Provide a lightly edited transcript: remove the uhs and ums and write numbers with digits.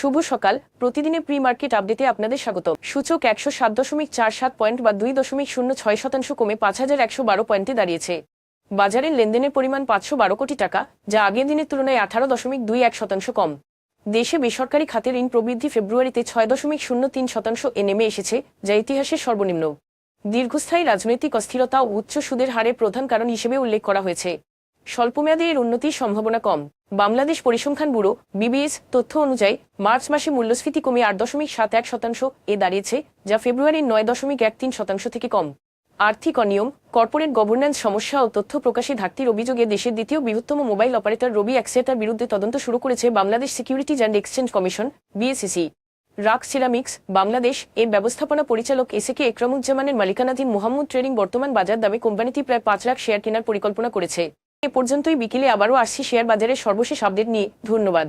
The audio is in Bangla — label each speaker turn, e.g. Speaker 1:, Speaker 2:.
Speaker 1: শুভ সকাল। প্রতিদিনের প্রি মার্কেট আপডেটে আপনাদের স্বাগত। সূচক 107.47 পয়েন্ট বা 2.06% কমে 5112 পয়েন্টে দাঁড়িয়েছে। বাজারের লেনদেনের পরিমাণ 512 কোটি টাকা, যা আগের দিনের তুলনায় 18.21% কম। দেশে বেসরকারি খাতের ঋণ প্রবৃদ্ধি ফেব্রুয়ারিতে 6.03% নেমে এসেছে, যা ইতিহাসের সর্বনিম্ন। দীর্ঘস্থায়ী রাজনৈতিক অস্থিরতা ও উচ্চ সুদের হারের প্রধান কারণ হিসেবে উল্লেখ করা হয়েছে। স্বল্পমেয়াদে এর উন্নতির সম্ভাবনা কম। বাংলাদেশ পরিসংখ্যান ব্যুরো বিবিএস তথ্য অনুযায়ী মার্চ মাসে মূল্যস্ফীতি কমে 8.71% দাঁড়িয়েছে, যা ফেব্রুয়ারির 9.13% থেকে কম। আর্থিক অনিয়ম, কর্পোরেট গভর্ন্যান্স সমস্যা ও তথ্য প্রকাশে ঘাটতির অভিযোগে দেশের দ্বিতীয় বৃহত্তম মোবাইল অপারেটর রবি অ্যাক্সেটার বিরুদ্ধে তদন্ত শুরু করেছে Bangladesh securities and exchange commission BSEC. রাক ceramics Bangladesh এর ব্যবস্থাপনা পরিচালক এসকে একরামুজ্জামানের মালিকানাধীন মোহাম্মদ ট্রেডিং বর্তমান বাজার দামে কোম্পানিটি প্রায় 5 লাখ শেয়ার কেনার পরিকল্পনা করেছে। এ পর্যন্তই। বিকেলে আবারও আসছি শেয়ার বাজারের সর্বশেষ আপডেট নিয়ে। ধন্যবাদ।